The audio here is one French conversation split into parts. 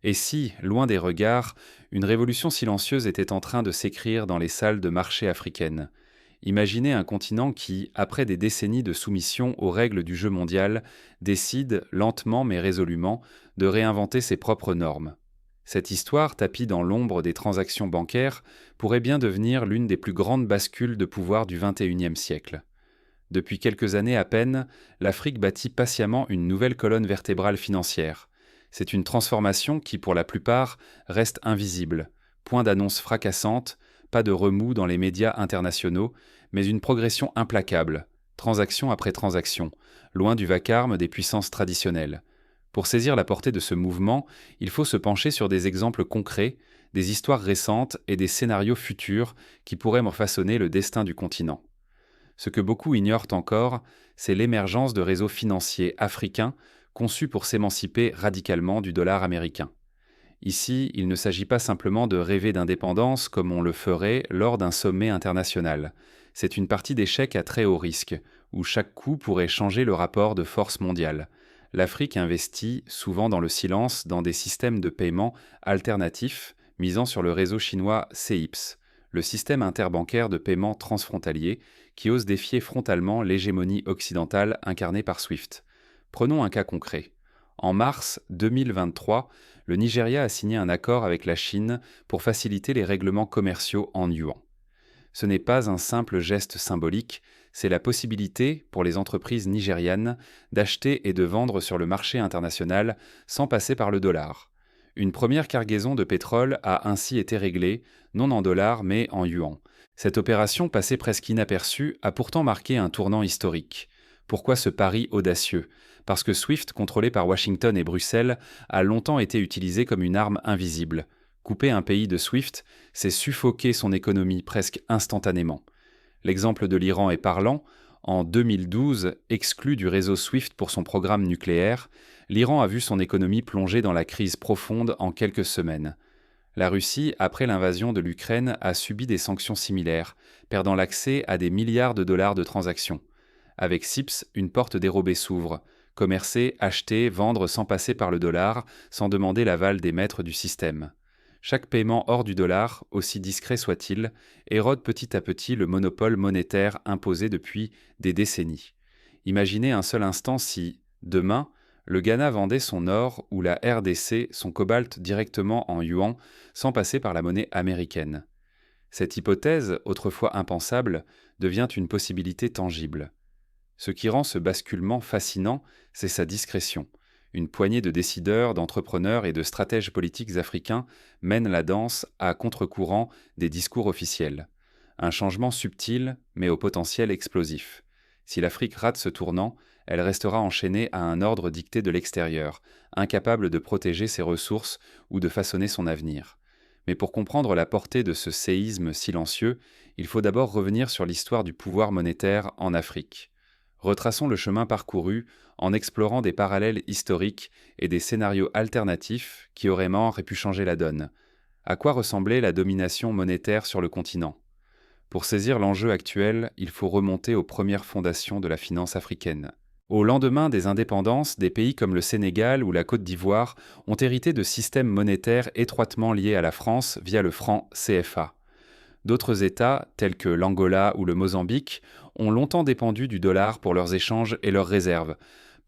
Et si, loin des regards, une révolution silencieuse était en train de s'écrire dans les salles de marché africaines? Imaginez un continent qui, après des décennies de soumission aux règles du jeu mondial, décide, lentement mais résolument, de réinventer ses propres normes. Cette histoire, tapie dans l'ombre des transactions bancaires, pourrait bien devenir l'une des plus grandes bascules de pouvoir du XXIe siècle. Depuis quelques années à peine, l'Afrique bâtit patiemment une nouvelle colonne vertébrale financière. C'est une transformation qui, pour la plupart, reste invisible. Point d'annonce fracassante, pas de remous dans les médias internationaux, mais une progression implacable, transaction après transaction, loin du vacarme des puissances traditionnelles. Pour saisir la portée de ce mouvement, il faut se pencher sur des exemples concrets, des histoires récentes et des scénarios futurs qui pourraient façonner le destin du continent. Ce que beaucoup ignorent encore, c'est l'émergence de réseaux financiers africains conçus pour s'émanciper radicalement du dollar américain. Ici, il ne s'agit pas simplement de rêver d'indépendance comme on le ferait lors d'un sommet international. C'est une partie d'échec à très haut risque, où chaque coup pourrait changer le rapport de force mondiale. L'Afrique investit, souvent dans le silence, dans des systèmes de paiement alternatifs, misant sur le réseau chinois CIPS, le système interbancaire de paiement transfrontalier, qui ose défier frontalement l'hégémonie occidentale incarnée par SWIFT. Prenons un cas concret. En mars 2023, le Nigeria a signé un accord avec la Chine pour faciliter les règlements commerciaux en yuan. Ce n'est pas un simple geste symbolique, c'est la possibilité, pour les entreprises nigérianes, d'acheter et de vendre sur le marché international sans passer par le dollar. Une première cargaison de pétrole a ainsi été réglée, non en dollars mais en yuan. Cette opération, passée presque inaperçue, a pourtant marqué un tournant historique. Pourquoi ce pari audacieux? Parce que SWIFT, contrôlé par Washington et Bruxelles, a longtemps été utilisé comme une arme invisible. Couper un pays de SWIFT, c'est suffoquer son économie presque instantanément. L'exemple de l'Iran est parlant. En 2012, exclu du réseau SWIFT pour son programme nucléaire, l'Iran a vu son économie plonger dans la crise profonde en quelques semaines. La Russie, après l'invasion de l'Ukraine, a subi des sanctions similaires, perdant l'accès à des milliards de dollars de transactions. Avec CIPS, une porte dérobée s'ouvre. Commercer, acheter, vendre sans passer par le dollar, sans demander l'aval des maîtres du système. Chaque paiement hors du dollar, aussi discret soit-il, érode petit à petit le monopole monétaire imposé depuis des décennies. Imaginez un seul instant si, demain, le Ghana vendait son or ou la RDC son cobalt directement en yuan sans passer par la monnaie américaine. Cette hypothèse, autrefois impensable, devient une possibilité tangible. Ce qui rend ce basculement fascinant, c'est sa discrétion. Une poignée de décideurs, d'entrepreneurs et de stratèges politiques africains mènent la danse à contre-courant des discours officiels. Un changement subtil, mais au potentiel explosif. Si l'Afrique rate ce tournant, elle restera enchaînée à un ordre dicté de l'extérieur, incapable de protéger ses ressources ou de façonner son avenir. Mais pour comprendre la portée de ce séisme silencieux, il faut d'abord revenir sur l'histoire du pouvoir monétaire en Afrique. Retraçons le chemin parcouru en explorant des parallèles historiques et des scénarios alternatifs qui auraient pu changer la donne. À quoi ressemblait la domination monétaire sur le continent? Pour saisir l'enjeu actuel, il faut remonter aux premières fondations de la finance africaine. Au lendemain des indépendances, des pays comme le Sénégal ou la Côte d'Ivoire ont hérité de systèmes monétaires étroitement liés à la France via le franc CFA. D'autres États, tels que l'Angola ou le Mozambique, ont longtemps dépendu du dollar pour leurs échanges et leurs réserves.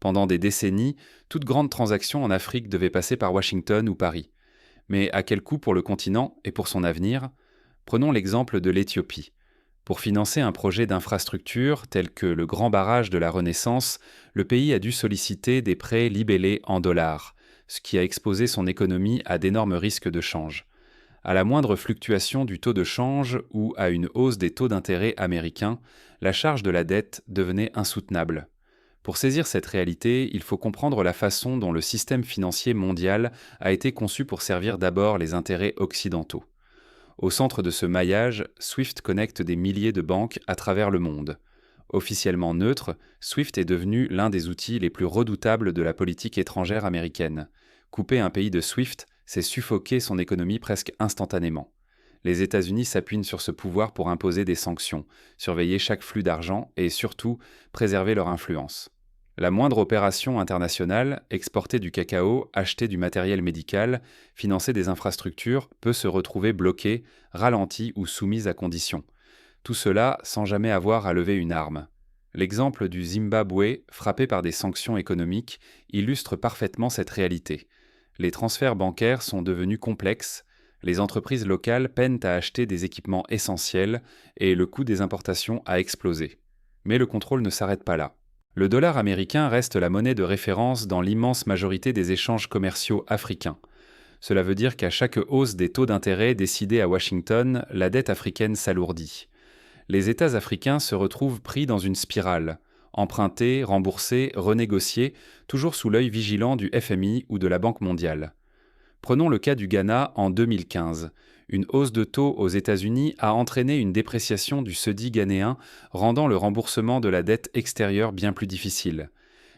Pendant des décennies, toute grande transaction en Afrique devait passer par Washington ou Paris. Mais à quel coût pour le continent et pour son avenir? Prenons l'exemple de l'Éthiopie. Pour financer un projet d'infrastructure tel que le Grand Barrage de la Renaissance, le pays a dû solliciter des prêts libellés en dollars, ce qui a exposé son économie à d'énormes risques de change. À la moindre fluctuation du taux de change ou à une hausse des taux d'intérêt américains, la charge de la dette devenait insoutenable. Pour saisir cette réalité, il faut comprendre la façon dont le système financier mondial a été conçu pour servir d'abord les intérêts occidentaux. Au centre de ce maillage, SWIFT connecte des milliers de banques à travers le monde. Officiellement neutre, SWIFT est devenu l'un des outils les plus redoutables de la politique étrangère américaine. Couper un pays de SWIFT, c'est suffoquer son économie presque instantanément. Les États-Unis s'appuient sur ce pouvoir pour imposer des sanctions, surveiller chaque flux d'argent et surtout préserver leur influence. La moindre opération internationale, exporter du cacao, acheter du matériel médical, financer des infrastructures, peut se retrouver bloquée, ralentie ou soumise à conditions. Tout cela sans jamais avoir à lever une arme. L'exemple du Zimbabwe, frappé par des sanctions économiques, illustre parfaitement cette réalité. Les transferts bancaires sont devenus complexes, les entreprises locales peinent à acheter des équipements essentiels et le coût des importations a explosé. Mais le contrôle ne s'arrête pas là. Le dollar américain reste la monnaie de référence dans l'immense majorité des échanges commerciaux africains. Cela veut dire qu'à chaque hausse des taux d'intérêt décidés à Washington, la dette africaine s'alourdit. Les États africains se retrouvent pris dans une spirale. Emprunter, rembourser, renégocier, toujours sous l'œil vigilant du FMI ou de la Banque mondiale. Prenons le cas du Ghana en 2015. Une hausse de taux aux États-Unis a entraîné une dépréciation du cedi ghanéen, rendant le remboursement de la dette extérieure bien plus difficile.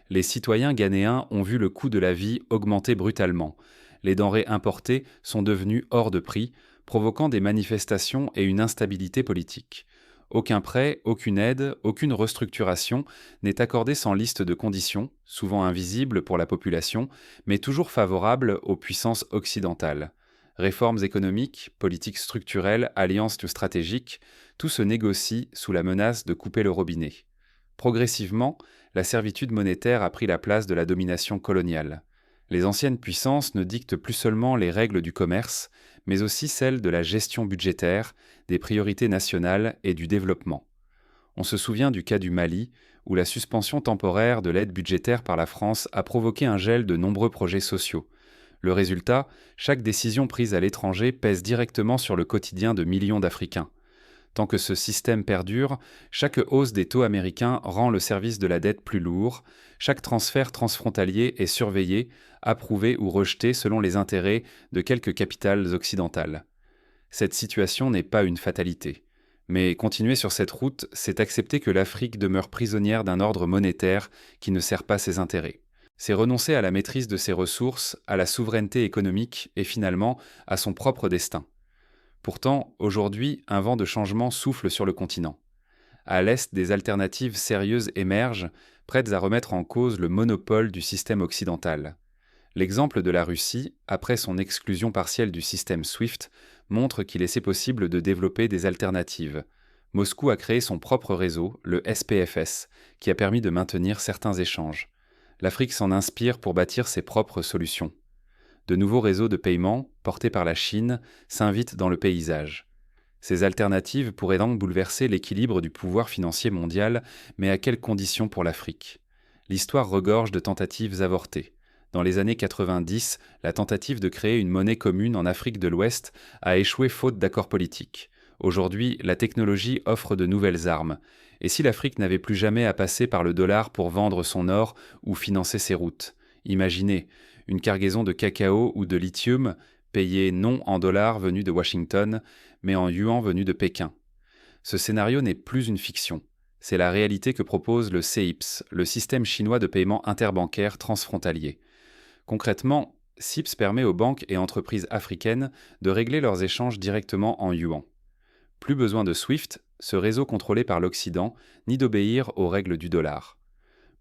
Les citoyens ghanéens ont vu le coût de la vie augmenter brutalement. Les denrées importées sont devenues hors de prix, provoquant des manifestations et une instabilité politique. Aucun prêt, aucune aide, aucune restructuration n'est accordé sans liste de conditions, souvent invisibles pour la population, mais toujours favorables aux puissances occidentales. Réformes économiques, politiques structurelles, alliances stratégiques, tout se négocie sous la menace de couper le robinet. Progressivement, la servitude monétaire a pris la place de la domination coloniale. Les anciennes puissances ne dictent plus seulement les règles du commerce, mais aussi celles de la gestion budgétaire, des priorités nationales et du développement. On se souvient du cas du Mali, où la suspension temporaire de l'aide budgétaire par la France a provoqué un gel de nombreux projets sociaux. Le résultat, chaque décision prise à l'étranger pèse directement sur le quotidien de millions d'Africains. Tant que ce système perdure, chaque hausse des taux américains rend le service de la dette plus lourd, chaque transfert transfrontalier est surveillé, approuvé ou rejeté selon les intérêts de quelques capitales occidentales. Cette situation n'est pas une fatalité. Mais continuer sur cette route, c'est accepter que l'Afrique demeure prisonnière d'un ordre monétaire qui ne sert pas ses intérêts. C'est renoncer à la maîtrise de ses ressources, à la souveraineté économique et finalement à son propre destin. Pourtant, aujourd'hui, un vent de changement souffle sur le continent. À l'Est, des alternatives sérieuses émergent, prêtes à remettre en cause le monopole du système occidental. L'exemple de la Russie, après son exclusion partielle du système SWIFT, montre qu'il est possible de développer des alternatives. Moscou a créé son propre réseau, le SPFS, qui a permis de maintenir certains échanges. L'Afrique s'en inspire pour bâtir ses propres solutions. De nouveaux réseaux de paiement, portés par la Chine, s'invitent dans le paysage. Ces alternatives pourraient donc bouleverser l'équilibre du pouvoir financier mondial, mais à quelles conditions pour l'Afrique ? L'histoire regorge de tentatives avortées. Dans les années 90, la tentative de créer une monnaie commune en Afrique de l'Ouest a échoué faute d'accord politique. Aujourd'hui, la technologie offre de nouvelles armes. Et si l'Afrique n'avait plus jamais à passer par le dollar pour vendre son or ou financer ses routes ? Imaginez, une cargaison de cacao ou de lithium payée non en dollars venus de Washington, mais en yuan venus de Pékin. Ce scénario n'est plus une fiction. C'est la réalité que propose le CIPS, le système chinois de paiement interbancaire transfrontalier. Concrètement, CIPS permet aux banques et entreprises africaines de régler leurs échanges directement en yuan. Plus besoin de SWIFT, ce réseau contrôlé par l'Occident, ni d'obéir aux règles du dollar.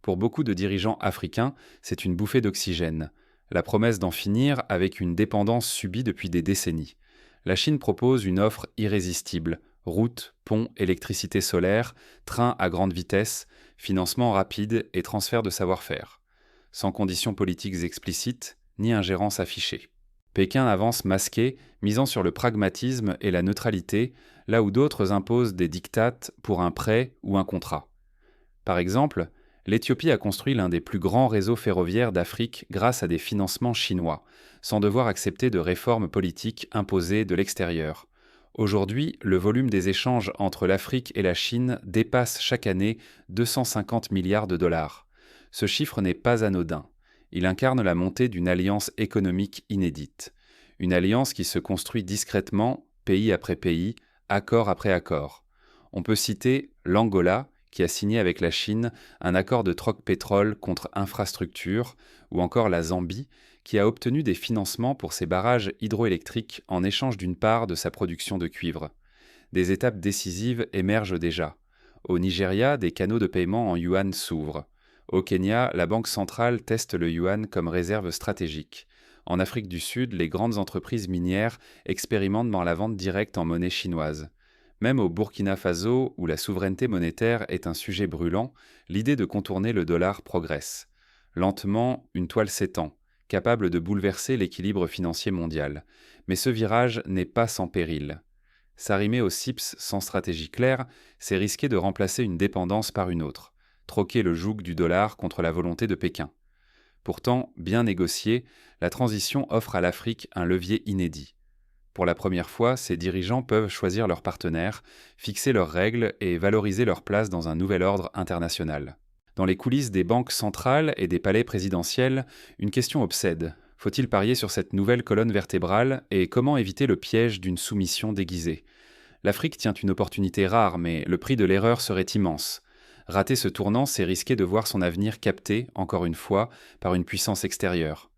Pour beaucoup de dirigeants africains, c'est une bouffée d'oxygène. La promesse d'en finir avec une dépendance subie depuis des décennies. La Chine propose une offre irrésistible. Routes, ponts, électricité solaire, trains à grande vitesse, financement rapide et transfert de savoir-faire. Sans conditions politiques explicites, ni ingérence affichée. Pékin avance masqué, misant sur le pragmatisme et la neutralité, là où d'autres imposent des diktats pour un prêt ou un contrat. Par exemple, l'Éthiopie a construit l'un des plus grands réseaux ferroviaires d'Afrique grâce à des financements chinois, sans devoir accepter de réformes politiques imposées de l'extérieur. Aujourd'hui, le volume des échanges entre l'Afrique et la Chine dépasse chaque année 250 milliards de dollars. Ce chiffre n'est pas anodin. Il incarne la montée d'une alliance économique inédite. Une alliance qui se construit discrètement, pays après pays, accord après accord. On peut citer l'Angola, qui a signé avec la Chine un accord de troc pétrole contre infrastructures, ou encore la Zambie, qui a obtenu des financements pour ses barrages hydroélectriques en échange d'une part de sa production de cuivre. Des étapes décisives émergent déjà. Au Nigeria, des canaux de paiement en yuan s'ouvrent. Au Kenya, la Banque centrale teste le yuan comme réserve stratégique. En Afrique du Sud, les grandes entreprises minières expérimentent dans la vente directe en monnaie chinoise. Même au Burkina Faso, où la souveraineté monétaire est un sujet brûlant, l'idée de contourner le dollar progresse. Lentement, une toile s'étend, capable de bouleverser l'équilibre financier mondial. Mais ce virage n'est pas sans péril. S'arrimer aux CIPS sans stratégie claire, c'est risquer de remplacer une dépendance par une autre, troquer le joug du dollar contre la volonté de Pékin. Pourtant, bien négociée, la transition offre à l'Afrique un levier inédit. Pour la première fois, ses dirigeants peuvent choisir leurs partenaires, fixer leurs règles et valoriser leur place dans un nouvel ordre international. Dans les coulisses des banques centrales et des palais présidentiels, une question obsède. Faut-il parier sur cette nouvelle colonne vertébrale et comment éviter le piège d'une soumission déguisée? L'Afrique tient une opportunité rare, mais le prix de l'erreur serait immense. Rater ce tournant, c'est risquer de voir son avenir capté, encore une fois, par une puissance extérieure.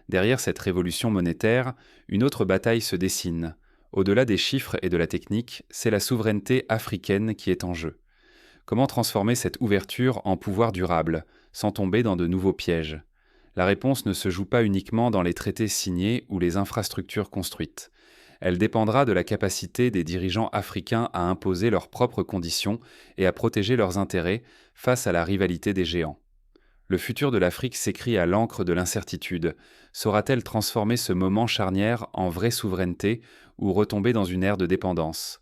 Derrière cette révolution monétaire, une autre bataille se dessine. Au-delà des chiffres et de la technique, c'est la souveraineté africaine qui est en jeu. Comment transformer cette ouverture en pouvoir durable, sans tomber dans de nouveaux pièges? La réponse ne se joue pas uniquement dans les traités signés ou les infrastructures construites. Elle dépendra de la capacité des dirigeants africains à imposer leurs propres conditions et à protéger leurs intérêts face à la rivalité des géants. Le futur de l'Afrique s'écrit à l'encre de l'incertitude. Saura-t-elle transformer ce moment charnière en vraie souveraineté ou retomber dans une ère de dépendance?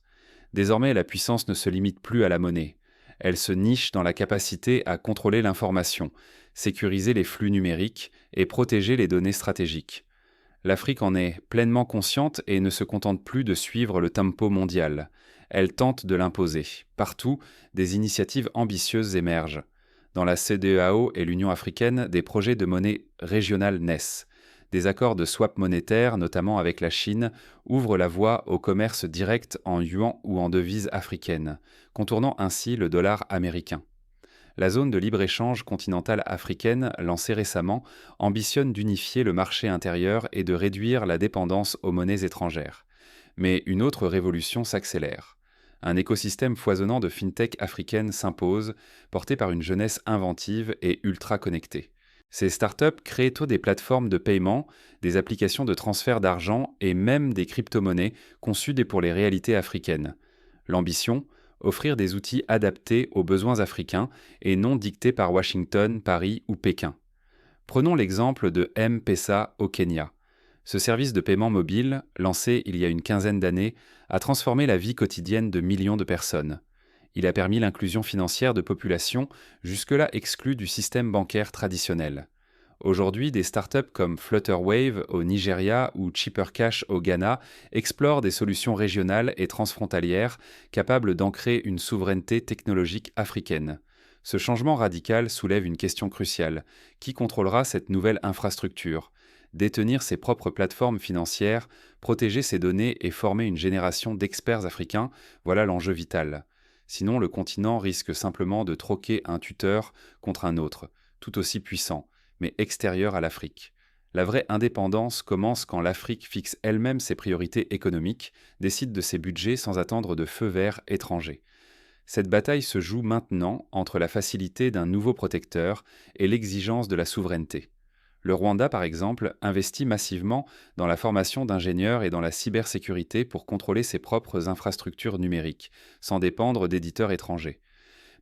Désormais, la puissance ne se limite plus à la monnaie. Elle se niche dans la capacité à contrôler l'information, sécuriser les flux numériques et protéger les données stratégiques. L'Afrique en est pleinement consciente et ne se contente plus de suivre le tempo mondial. Elle tente de l'imposer. Partout, des initiatives ambitieuses émergent. Dans la CEDEAO et l'Union africaine, des projets de monnaie régionale naissent. Des accords de swap monétaire, notamment avec la Chine, ouvrent la voie au commerce direct en yuan ou en devises africaines, contournant ainsi le dollar américain. La zone de libre-échange continentale africaine, lancée récemment, ambitionne d'unifier le marché intérieur et de réduire la dépendance aux monnaies étrangères. Mais une autre révolution s'accélère. Un écosystème foisonnant de fintech africaines s'impose, porté par une jeunesse inventive et ultra connectée. Ces startups créent tôt des plateformes de paiement, des applications de transfert d'argent et même des crypto-monnaies conçues pour les réalités africaines. L'ambition, offrir des outils adaptés aux besoins africains et non dictés par Washington, Paris ou Pékin. Prenons l'exemple de M-Pesa au Kenya. Ce service de paiement mobile, lancé il y a une quinzaine d'années, a transformé la vie quotidienne de millions de personnes. Il a permis l'inclusion financière de populations jusque-là exclues du système bancaire traditionnel. Aujourd'hui, des startups comme Flutterwave au Nigeria ou Cheaper Cash au Ghana explorent des solutions régionales et transfrontalières capables d'ancrer une souveraineté technologique africaine. Ce changement radical soulève une question cruciale. Qui contrôlera cette nouvelle infrastructure? Détenir ses propres plateformes financières, protéger ses données et former une génération d'experts africains, voilà l'enjeu vital. Sinon, le continent risque simplement de troquer un tuteur contre un autre, tout aussi puissant, mais extérieur à l'Afrique. La vraie indépendance commence quand l'Afrique fixe elle-même ses priorités économiques, décide de ses budgets sans attendre de feu vert étrangers. Cette bataille se joue maintenant entre la facilité d'un nouveau protecteur et l'exigence de la souveraineté. Le Rwanda, par exemple, investit massivement dans la formation d'ingénieurs et dans la cybersécurité pour contrôler ses propres infrastructures numériques, sans dépendre d'éditeurs étrangers.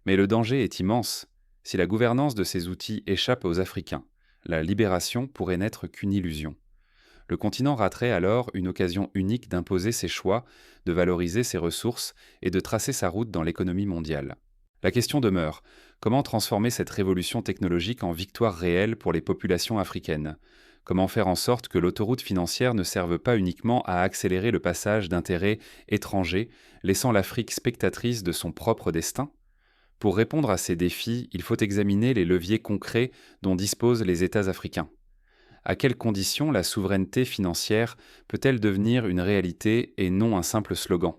Mais le danger est immense. Si la gouvernance de ces outils échappe aux Africains, la libération pourrait n'être qu'une illusion. Le continent raterait alors une occasion unique d'imposer ses choix, de valoriser ses ressources et de tracer sa route dans l'économie mondiale. La question demeure, comment transformer cette révolution technologique en victoire réelle pour les populations africaines? Comment faire en sorte que l'autoroute financière ne serve pas uniquement à accélérer le passage d'intérêts étrangers, laissant l'Afrique spectatrice de son propre destin? Pour répondre à ces défis, il faut examiner les leviers concrets dont disposent les États africains. À quelles conditions la souveraineté financière peut-elle devenir une réalité et non un simple slogan?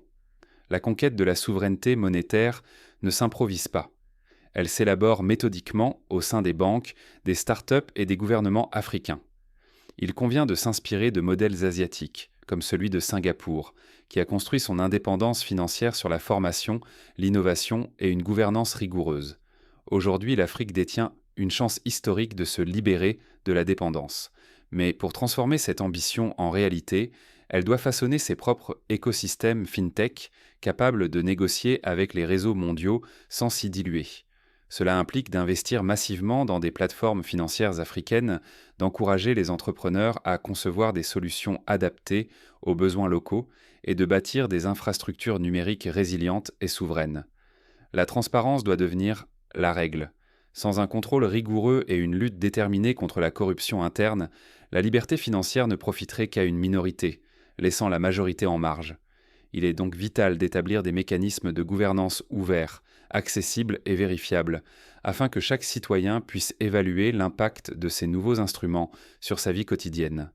La conquête de la souveraineté monétaire ne s'improvise pas. Elle s'élabore méthodiquement au sein des banques, des startups et des gouvernements africains. Il convient de s'inspirer de modèles asiatiques, comme celui de Singapour, qui a construit son indépendance financière sur la formation, l'innovation et une gouvernance rigoureuse. Aujourd'hui, l'Afrique détient une chance historique de se libérer de la dépendance. Mais pour transformer cette ambition en réalité, elle doit façonner ses propres écosystèmes fintech capables de négocier avec les réseaux mondiaux sans s'y diluer. Cela implique d'investir massivement dans des plateformes financières africaines, d'encourager les entrepreneurs à concevoir des solutions adaptées aux besoins locaux et de bâtir des infrastructures numériques résilientes et souveraines. La transparence doit devenir la règle. Sans un contrôle rigoureux et une lutte déterminée contre la corruption interne, la liberté financière ne profiterait qu'à une minorité, laissant la majorité en marge. Il est donc vital d'établir des mécanismes de gouvernance ouverts, accessibles et vérifiables, afin que chaque citoyen puisse évaluer l'impact de ces nouveaux instruments sur sa vie quotidienne.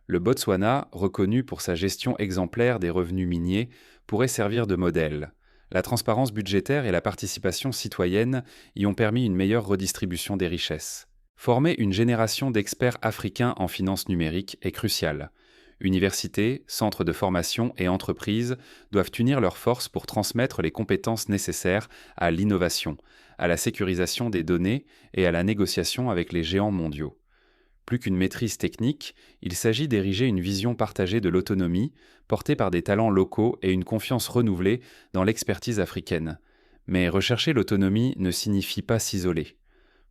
Le Botswana, reconnu pour sa gestion exemplaire des revenus miniers, pourrait servir de modèle. La transparence budgétaire et la participation citoyenne y ont permis une meilleure redistribution des richesses. Former une génération d'experts africains en finances numériques est crucial. Universités, centres de formation et entreprises doivent unir leurs forces pour transmettre les compétences nécessaires à l'innovation, à la sécurisation des données et à la négociation avec les géants mondiaux. Plus qu'une maîtrise technique, il s'agit d'ériger une vision partagée de l'autonomie, portée par des talents locaux et une confiance renouvelée dans l'expertise africaine. Mais rechercher l'autonomie ne signifie pas s'isoler.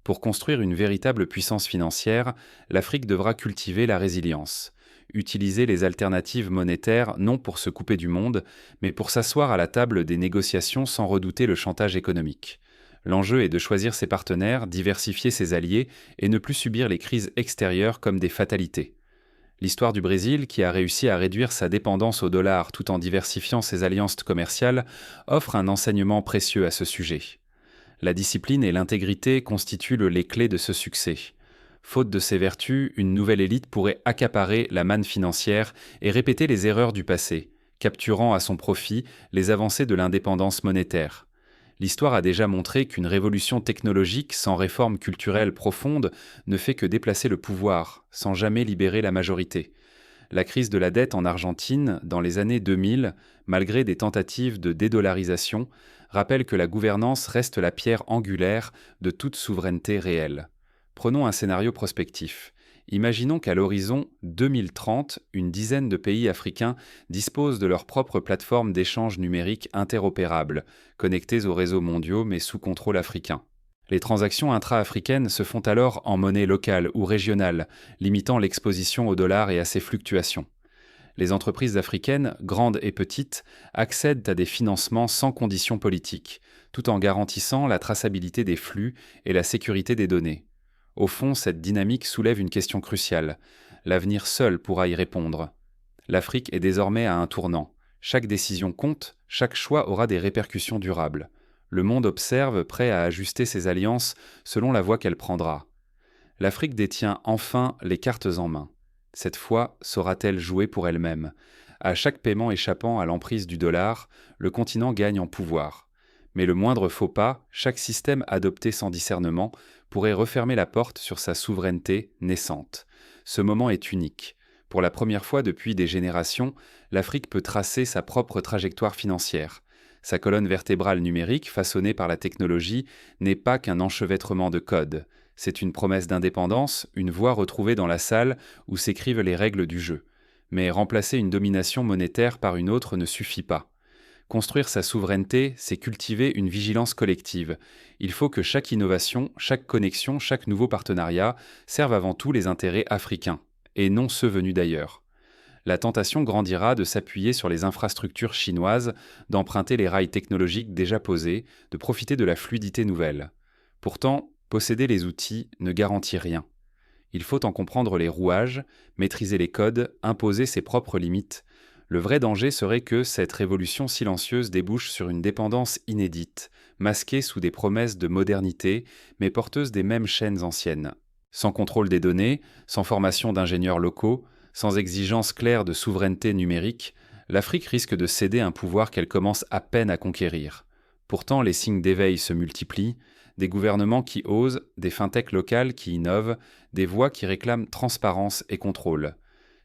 Pour construire une véritable puissance financière, l'Afrique devra cultiver la résilience, utiliser les alternatives monétaires non pour se couper du monde, mais pour s'asseoir à la table des négociations sans redouter le chantage économique. L'enjeu est de choisir ses partenaires, diversifier ses alliés et ne plus subir les crises extérieures comme des fatalités. L'histoire du Brésil, qui a réussi à réduire sa dépendance au dollar tout en diversifiant ses alliances commerciales, offre un enseignement précieux à ce sujet. La discipline et l'intégrité constituent les clés de ce succès. Faute de ces vertus, une nouvelle élite pourrait accaparer la manne financière et répéter les erreurs du passé, capturant à son profit les avancées de l'indépendance monétaire. L'histoire a déjà montré qu'une révolution technologique sans réforme culturelle profonde ne fait que déplacer le pouvoir, sans jamais libérer la majorité. La crise de la dette en Argentine, dans les années 2000, malgré des tentatives de dédollarisation, rappelle que la gouvernance reste la pierre angulaire de toute souveraineté réelle. Prenons un scénario prospectif. Imaginons qu'à l'horizon 2030, une dizaine de pays africains disposent de leur propre plateforme d'échange numérique interopérable, connectées aux réseaux mondiaux mais sous contrôle africain. Les transactions intra-africaines se font alors en monnaie locale ou régionale, limitant l'exposition au dollar et à ses fluctuations. Les entreprises africaines, grandes et petites, accèdent à des financements sans conditions politiques, tout en garantissant la traçabilité des flux et la sécurité des données. Au fond, cette dynamique soulève une question cruciale. L'avenir seul pourra y répondre. L'Afrique est désormais à un tournant. Chaque décision compte, chaque choix aura des répercussions durables. Le monde observe, prêt à ajuster ses alliances selon la voie qu'elle prendra. L'Afrique détient enfin les cartes en main. Cette fois, saura-t-elle jouer pour elle-même? À chaque paiement échappant à l'emprise du dollar, le continent gagne en pouvoir. Mais le moindre faux pas, chaque système adopté sans discernement, pourrait refermer la porte sur sa souveraineté naissante. Ce moment est unique. Pour la première fois depuis des générations, l'Afrique peut tracer sa propre trajectoire financière. Sa colonne vertébrale numérique, façonnée par la technologie, n'est pas qu'un enchevêtrement de codes. C'est une promesse d'indépendance, une voie retrouvée dans la salle où s'écrivent les règles du jeu. Mais remplacer une domination monétaire par une autre ne suffit pas. Construire sa souveraineté, c'est cultiver une vigilance collective. Il faut que chaque innovation, chaque connexion, chaque nouveau partenariat serve avant tout les intérêts africains, et non ceux venus d'ailleurs. La tentation grandira de s'appuyer sur les infrastructures chinoises, d'emprunter les rails technologiques déjà posés, de profiter de la fluidité nouvelle. Pourtant, posséder les outils ne garantit rien. Il faut en comprendre les rouages, maîtriser les codes, imposer ses propres limites. Le vrai danger serait que cette révolution silencieuse débouche sur une dépendance inédite, masquée sous des promesses de modernité, mais porteuse des mêmes chaînes anciennes. Sans contrôle des données, sans formation d'ingénieurs locaux, sans exigence claire de souveraineté numérique, l'Afrique risque de céder un pouvoir qu'elle commence à peine à conquérir. Pourtant, les signes d'éveil se multiplient, des gouvernements qui osent, des fintechs locales qui innovent, des voix qui réclament transparence et contrôle.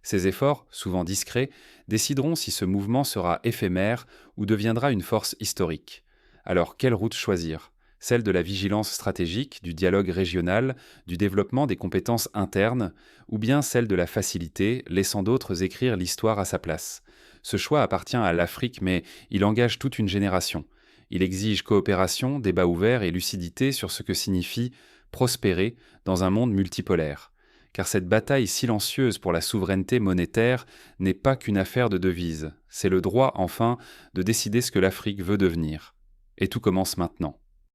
Ces efforts, souvent discrets, décideront si ce mouvement sera éphémère ou deviendra une force historique. Alors, quelle route choisir? celle de la vigilance stratégique, du dialogue régional, du développement des compétences internes, ou bien celle de la facilité, laissant d'autres écrire l'histoire à sa place. Ce choix appartient à l'Afrique, mais il engage toute une génération. Il exige coopération, débat ouvert et lucidité sur ce que signifie prospérer dans un monde multipolaire. Car cette bataille silencieuse pour la souveraineté monétaire n'est pas qu'une affaire de devises, c'est le droit, enfin, de décider ce que l'Afrique veut devenir. Et tout commence maintenant.